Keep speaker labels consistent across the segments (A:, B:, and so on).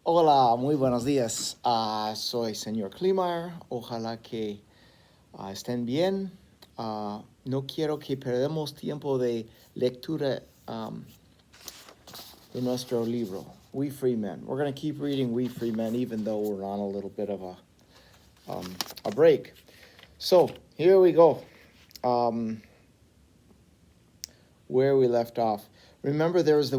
A: Hola, muy buenos días. Soy señor Klimar. Ojalá que estén bien. No quiero que perdamos tiempo de lectura de nuestro libro, We Free Men. We're going to keep reading We Free Men, even though we're on a little bit of a break. So here we go. Where we left off. Remember, there was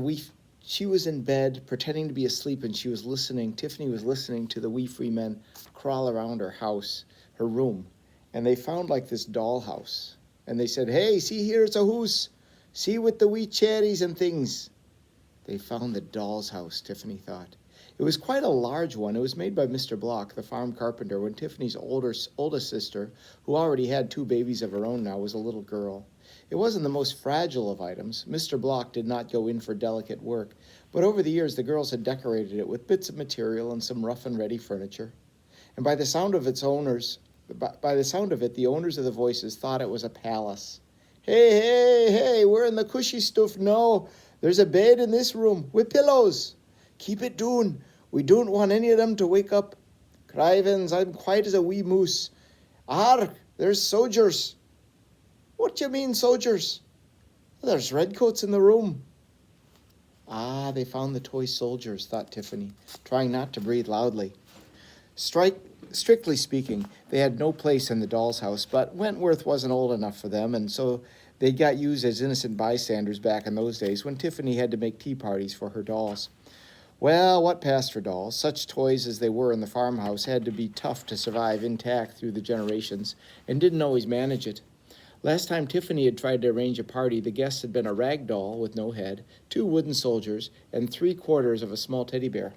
A: she was in bed pretending to be asleep, and she was listening. Tiffany was listening to the wee free men crawl around her house, her room, and they found like this dollhouse. And they said, "Hey, see here, it's a hoose. See with the wee cherries and things." They found the doll's house, Tiffany thought. It was quite a large one. It was made by Mr. Block, the farm carpenter, when Tiffany's oldest sister, who already had 2 babies of her own now, was a little girl. It wasn't the most fragile of items. Mr. Block did not go in for delicate work, but over the years the girls had decorated it with bits of material and some rough and ready furniture. And by the sound of it, the owners of the voices thought it was a palace. "Hey, hey, hey, we're in the cushy stuff now. There's a bed in this room with pillows. Keep it doon. We don't want any of them to wake up. Crivens, I'm quiet as a wee moose. Ark, there's soldiers." "What do you mean, soldiers?" "There's redcoats in the room." Ah, they found the toy soldiers, thought Tiffany, trying not to breathe loudly. Strictly speaking, they had no place in the doll's house, but Wentworth wasn't old enough for them, and so they got used as innocent bystanders back in those days when Tiffany had to make tea parties for her dolls. Well, what passed for dolls? Such toys as they were in the farmhouse had to be tough to survive intact through the generations, and didn't always manage it. Last time Tiffany had tried to arrange a party, the guests had been a rag doll with no head, 2 wooden soldiers, and 3/4 of a small teddy bear.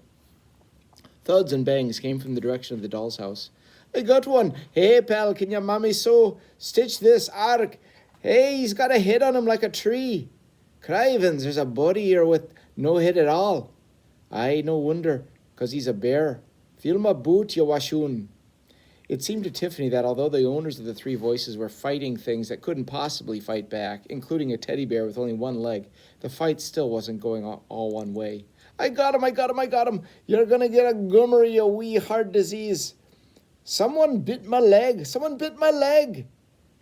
A: Thuds and bangs came from the direction of the doll's house. "I got one. Hey, pal, can your mommy stitch this ark? Hey, he's got a head on him like a tree. Crivens, there's a body here with no head at all. Aye, no wonder, 'cause he's a bear. Feel my boot, you washoon." It seemed to Tiffany that although the owners of the 3 voices were fighting things that couldn't possibly fight back, including a teddy bear with only 1 leg, the fight still wasn't going all one way. "I got him, I got him, I got him. You're gonna get a gummer, you wee heart disease. Someone bit my leg, someone bit my leg.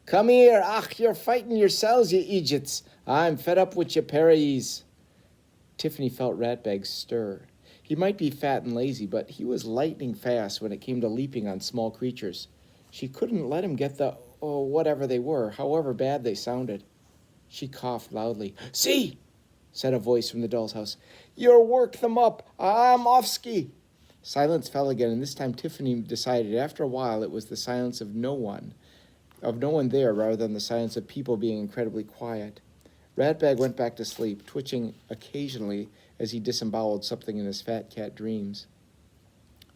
A: Come here, ach, you're fighting yourselves, you idiots. I'm fed up with you pair of yous." Tiffany felt Ratbag stir. He might be fat and lazy, but he was lightning fast when it came to leaping on small creatures. She couldn't let him get whatever they were, however bad they sounded. She coughed loudly. "See," said a voice from the doll's house. "You're work them up. I'm offski." Silence fell again, and this time Tiffany decided after a while it was the silence of no one there rather than the silence of people being incredibly quiet. Ratbag went back to sleep, twitching occasionally as he disemboweled something in his fat cat dreams.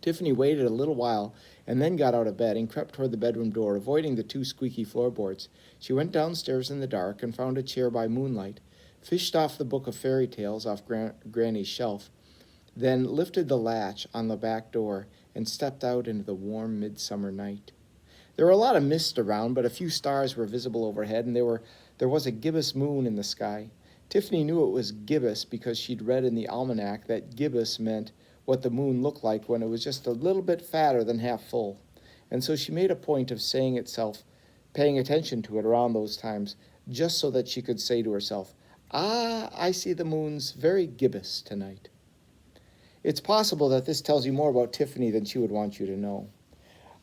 A: Tiffany waited a little while and then got out of bed and crept toward the bedroom door, avoiding the 2 squeaky floorboards. She went downstairs in the dark and found a chair by moonlight, fished off the book of fairy tales off Granny's shelf, then lifted the latch on the back door and stepped out into the warm midsummer night. There were a lot of mist around, but a few stars were visible overhead, and there was a gibbous moon in the sky. Tiffany knew it was gibbous because she'd read in the almanac that gibbous meant what the moon looked like when it was just a little bit fatter than half full. And so she made a point of paying attention to it around those times, just so that she could say to herself, "Ah, I see the moon's very gibbous tonight." It's possible that this tells you more about Tiffany than she would want you to know.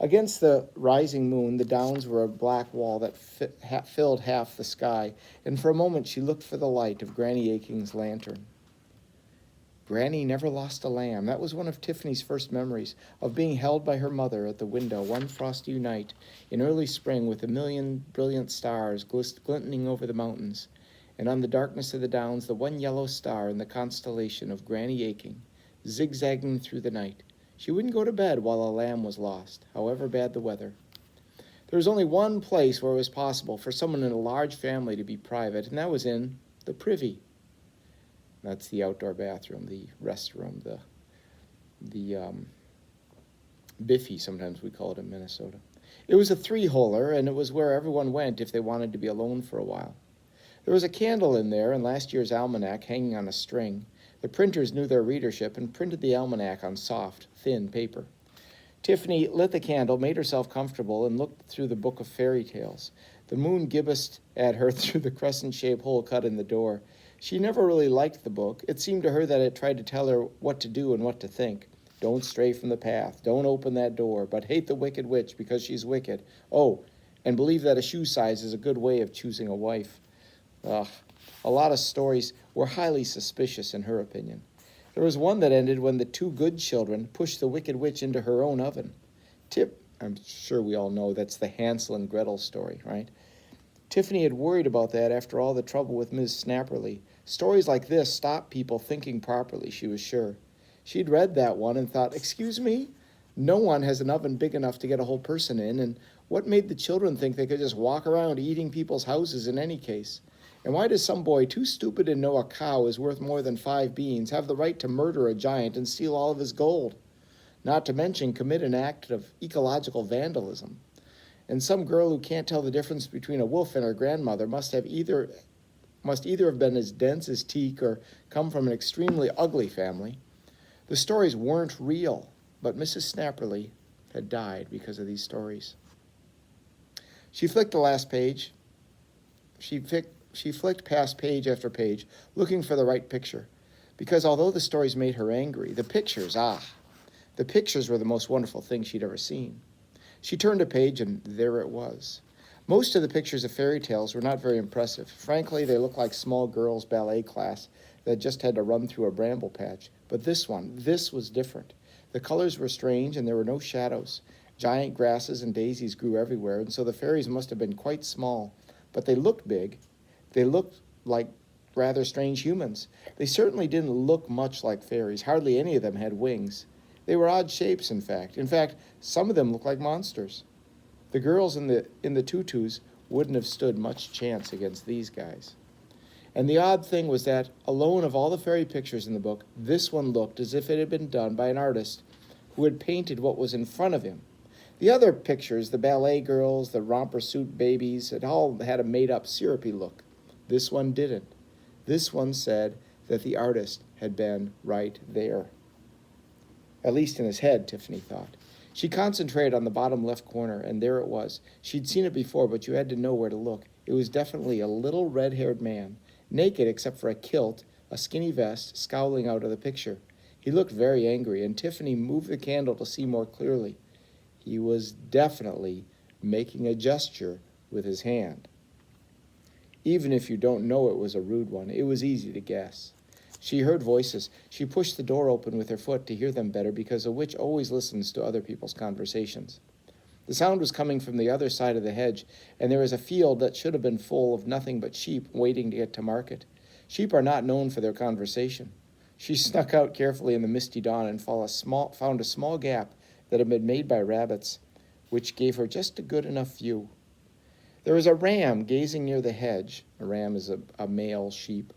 A: Against the rising moon, the downs were a black wall that filled half the sky, and for a moment she looked for the light of Granny Aching's lantern. Granny never lost a lamb. That was one of Tiffany's first memories, of being held by her mother at the window one frosty night in early spring with 1,000,000 brilliant stars glinting over the mountains, and on the darkness of the downs the one yellow star in the constellation of Granny Aching, zigzagging through the night. She wouldn't go to bed while a lamb was lost, however bad the weather. There was only one place where it was possible for someone in a large family to be private, and that was in the privy. That's the outdoor bathroom, the restroom, the biffy, sometimes we call it in Minnesota. It was a 3-holer, and it was where everyone went if they wanted to be alone for a while. There was a candle in there and last year's almanac hanging on a string, The printers knew their readership and printed the almanac on soft, thin paper. Tiffany lit the candle, made herself comfortable, and looked through the book of fairy tales. The moon gibbosed at her through the crescent-shaped hole cut in the door. She never really liked the book. It seemed to her that it tried to tell her what to do and what to think. Don't stray from the path. Don't open that door. But hate the wicked witch because she's wicked. Oh, and believe that a shoe size is a good way of choosing a wife. Ugh. A lot of stories were highly suspicious in her opinion. There was one that ended when the two good children pushed the wicked witch into her own oven. I'm sure we all know that's the Hansel and Gretel story, right? Tiffany had worried about that after all the trouble with Ms. Snapperly. Stories like this stop people thinking properly, she was sure. She'd read that one and thought, excuse me? No one has an oven big enough to get a whole person in, and what made the children think they could just walk around eating people's houses in any case? And why does some boy too stupid to know a cow is worth more than 5 beans have the right to murder a giant and steal all of his gold? Not to mention commit an act of ecological vandalism. And some girl who can't tell the difference between a wolf and her grandmother must either have been as dense as teak or come from an extremely ugly family. The stories weren't real, but Mrs. Snapperly had died because of these stories. She flicked the last page. She flicked past page after page, looking for the right picture. Because although the stories made her angry, the pictures were the most wonderful thing she'd ever seen. She turned a page, and there it was. Most of the pictures of fairy tales were not very impressive. Frankly, they looked like small girls' ballet class that just had to run through a bramble patch. But this was different. The colors were strange, and there were no shadows. Giant grasses and daisies grew everywhere, and so the fairies must have been quite small. But they looked big. They looked like rather strange humans. They certainly didn't look much like fairies. Hardly any of them had wings. They were odd shapes, in fact. In fact, some of them looked like monsters. The girls in the tutus wouldn't have stood much chance against these guys. And the odd thing was that, alone of all the fairy pictures in the book, this one looked as if it had been done by an artist who had painted what was in front of him. The other pictures, the ballet girls, the romper suit babies, it all had a made-up syrupy look. This one didn't. This one said that the artist had been right there. At least in his head, Tiffany thought. She concentrated on the bottom left corner, and there it was. She'd seen it before, but you had to know where to look. It was definitely a little red-haired man, naked except for a kilt, a skinny vest, scowling out of the picture. He looked very angry, and Tiffany moved the candle to see more clearly. He was definitely making a gesture with his hand. Even if you don't know it was a rude one, it was easy to guess. She heard voices. She pushed the door open with her foot to hear them better because a witch always listens to other people's conversations. The sound was coming from the other side of the hedge, and there was a field that should have been full of nothing but sheep waiting to get to market. Sheep are not known for their conversation. She snuck out carefully in the misty dawn and found a small gap that had been made by rabbits, which gave her just a good enough view. There was a ram gazing near the hedge. A ram is a male sheep.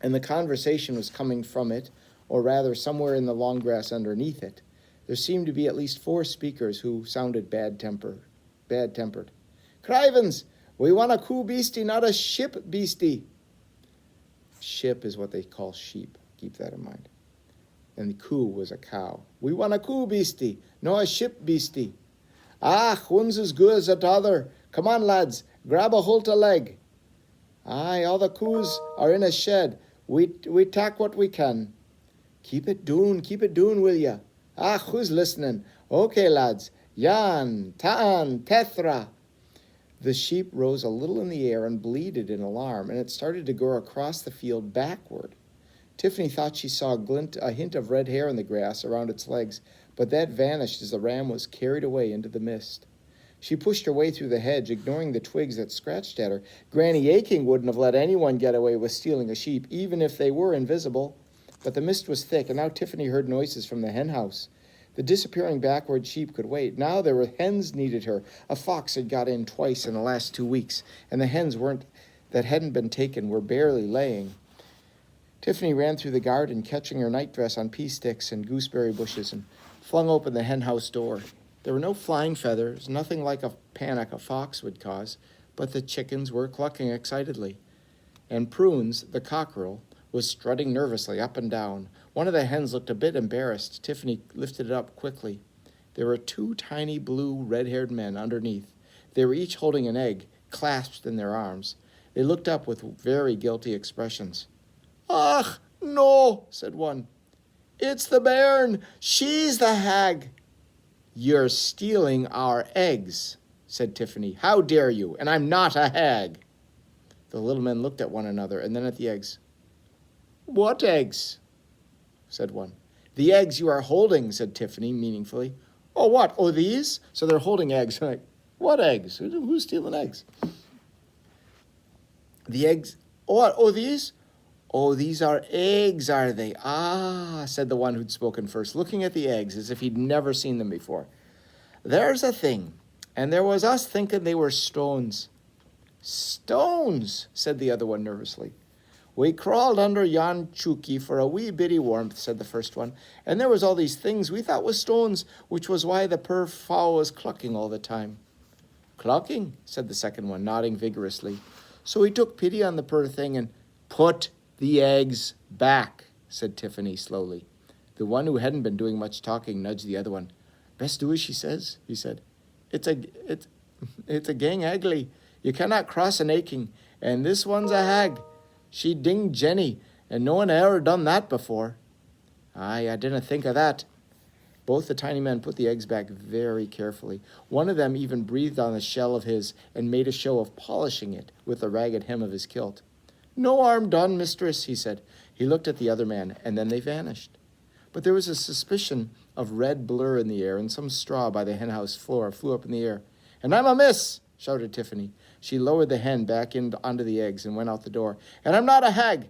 A: And the conversation was coming from it, or rather somewhere in the long grass underneath it. There seemed to be at least 4 speakers who sounded bad-tempered. Crivens, we want a coo beastie, not a ship beastie. Ship is what they call sheep. Keep that in mind. And the coo was a cow. We want a coo beastie, no a ship beastie. Ah, one's as good as the other. Come on, lads, grab a holt a leg. Aye, all the coos are in a shed. We tak what we can. Keep it doon, will ya? Ah, who's listening? Okay, lads. Yan, Ta'an, Tethra. The sheep rose a little in the air and bleated in alarm, and it started to go across the field backward. Tiffany thought she saw a hint of red hair in the grass around its legs, but that vanished as the ram was carried away into the mist. She pushed her way through the hedge, ignoring the twigs that scratched at her. Granny Aching wouldn't have let anyone get away with stealing a sheep, even if they were invisible. But the mist was thick, and now Tiffany heard noises from the hen house. The disappearing backward sheep could wait. Now there were hens needed her. A fox had got in twice in the last 2 weeks, and the hens that hadn't been taken were barely laying. Tiffany ran through the garden, catching her nightdress on pea sticks and gooseberry bushes, and flung open the hen house door. There were no flying feathers, nothing like a panic a fox would cause, but the chickens were clucking excitedly. And Prunes, the cockerel, was strutting nervously up and down. One of the hens looked a bit embarrassed. Tiffany lifted it up quickly. There were 2 tiny blue, red-haired men underneath. They were each holding an egg, clasped in their arms. They looked up with very guilty expressions. "Ach, no," said one. "It's the bairn. She's the hag." "You're stealing our eggs," said Tiffany. "How dare you? And I'm not a hag." The little men looked at one another and then at the eggs. "What eggs?" said one. "The eggs you are holding," said Tiffany meaningfully. "Oh, what? Oh, these?" So they're holding eggs. Like, what eggs? Who's stealing eggs? The eggs. Oh, what? Oh, these? "Oh, these are eggs, are they?" "Ah," said the one who'd spoken first, looking at the eggs as if he'd never seen them before. "There's a thing, and there was us thinking they were stones." "Stones," said the other one nervously. "We crawled under yon chooky for a wee bitty warmth," said the first one, "and there was all these things we thought was stones, which was why the poor fowl was clucking all the time." "Clucking," said the second one, nodding vigorously. "So we took pity on the poor thing and put the eggs back," said Tiffany slowly. The one who hadn't been doing much talking nudged the other one. "Best do as she says," he said. It's a gang ugly. You cannot cross an aching, and this one's a hag. She dinged Jenny, and no one ever done that before." "Aye, I didn't think of that." Both the tiny men put the eggs back very carefully. One of them even breathed on the shell of his and made a show of polishing it with the ragged hem of his kilt. "No harm done, mistress," he said. He looked at the other man, and then they vanished. But there was a suspicion of red blur in the air, and some straw by the henhouse floor flew up in the air. "And I'm a miss!" shouted Tiffany. She lowered the hen back onto the eggs and went out the door. "And I'm not a hag.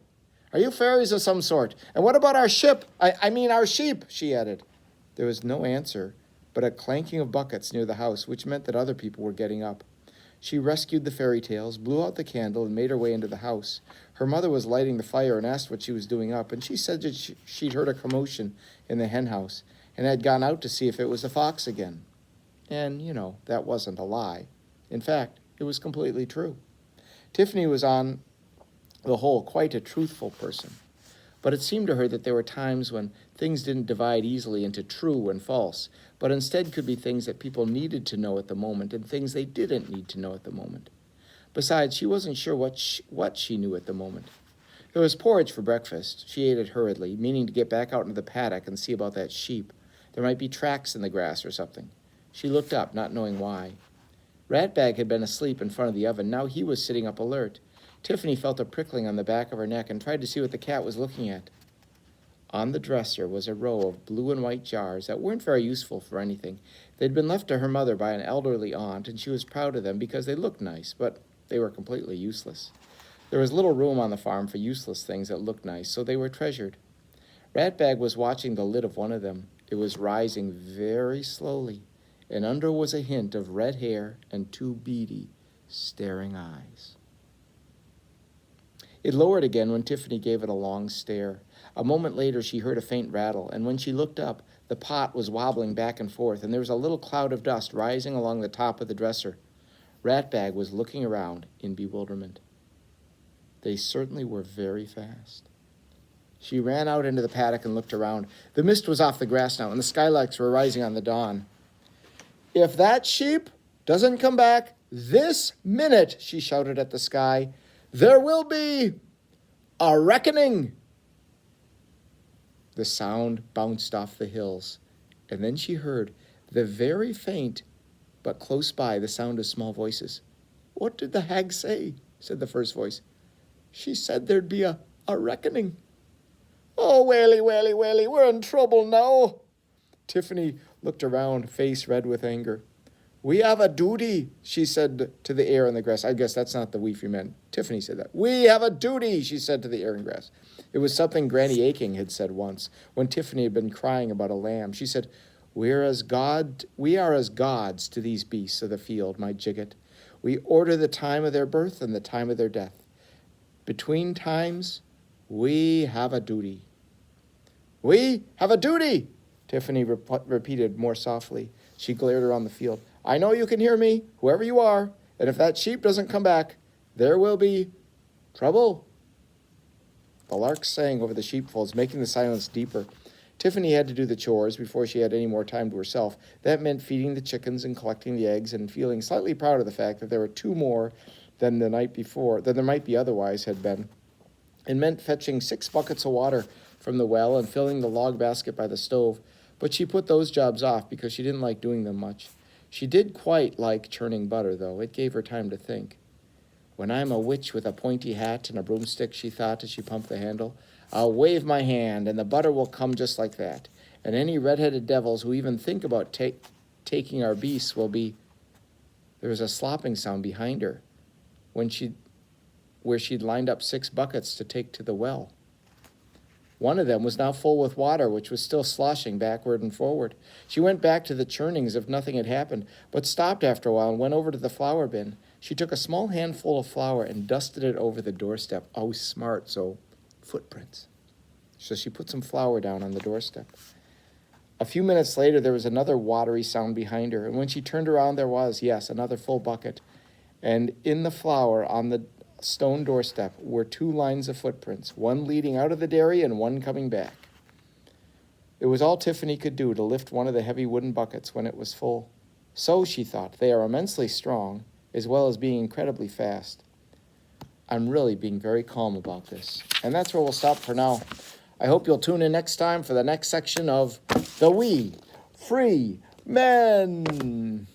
A: Are you fairies of some sort? And what about our ship? I mean our sheep," she added. There was no answer, but a clanking of buckets near the house, which meant that other people were getting up. She rescued the fairy tales, blew out the candle, and made her way into the house. Her mother was lighting the fire and asked what she was doing up, and she said that she'd heard a commotion in the hen house and had gone out to see if it was a fox again. And, that wasn't a lie. In fact, it was completely true. Tiffany was on the whole quite a truthful person, but it seemed to her that there were times when things didn't divide easily into true and false, but instead could be things that people needed to know at the moment and things they didn't need to know at the moment. Besides, she wasn't sure what she knew at the moment. There was porridge for breakfast. She ate it hurriedly, meaning to get back out into the paddock and see about that sheep. There might be tracks in the grass or something. She looked up, not knowing why. Ratbag had been asleep in front of the oven. Now he was sitting up alert. Tiffany felt a prickling on the back of her neck and tried to see what the cat was looking at. On the dresser was a row of blue and white jars that weren't very useful for anything. They'd been left to her mother by an elderly aunt, and she was proud of them because they looked nice, but they were completely useless. There was little room on the farm for useless things that looked nice, so they were treasured. Ratbag was watching the lid of one of them. It was rising very slowly, and under was a hint of red hair and 2 beady, staring eyes. It lowered again when Tiffany gave it a long stare. A moment later, she heard a faint rattle, and when she looked up, the pot was wobbling back and forth, and there was a little cloud of dust rising along the top of the dresser. Ratbag was looking around in bewilderment. They certainly were very fast. She ran out into the paddock and looked around. The mist was off the grass now, and the skylarks were rising on the dawn. "If that sheep doesn't come back this minute," she shouted at the sky, "there will be a reckoning." The sound bounced off the hills, and then she heard the very faint, but close by, the sound of small voices. "What did the hag say?" said the first voice. "She said there'd be a reckoning." "Oh, Whaley, Whaley, Whaley, we're in trouble now." Tiffany looked around, face red with anger. "We have a duty," she said to the air and the grass. I guess that's not the weefy men. Tiffany said that. "We have a duty," she said to the air and grass. It was something Granny Aching had said once, when Tiffany had been crying about a lamb. She said, we are as gods to these beasts of the field, my jigget. We order the time of their birth and the time of their death. Between times, we have a duty." "We have a duty," Tiffany repeated more softly. She glared around the field. "I know you can hear me, whoever you are, and if that sheep doesn't come back, there will be trouble." The larks sang over the sheepfolds, making the silence deeper. Tiffany had to do the chores before she had any more time to herself. That meant feeding the chickens and collecting the eggs and feeling slightly proud of the fact that there were 2 more than the night before, than there might be otherwise had been. It meant fetching 6 buckets of water from the well and filling the log basket by the stove, but she put those jobs off because she didn't like doing them much. She did quite like churning butter, though. It gave her time to think. When I'm a witch with a pointy hat and a broomstick, she thought as she pumped the handle, I'll wave my hand and the butter will come just like that. And any red-headed devils who even think about taking our beasts will be... There was a slopping sound behind her where she'd lined up 6 buckets to take to the well. One of them was now full with water, which was still sloshing backward and forward. She went back to the churning as if nothing had happened, but stopped after a while and went over to the flour bin. She took a small handful of flour and dusted it over the doorstep. Oh, smart, so footprints. So she put some flour down on the doorstep. A few minutes later, there was another watery sound behind her, and when she turned around, there was, yes, another full bucket. And in the flour on the stone doorstep were 2 lines of footprints, one leading out of the dairy and one coming back. It was all Tiffany could do to lift one of the heavy wooden buckets when it was full. So, she thought, they are immensely strong, as well as being incredibly fast. I'm really being very calm about this. And that's where we'll stop for now. I hope you'll tune in next time for the next section of The Wee Free Men.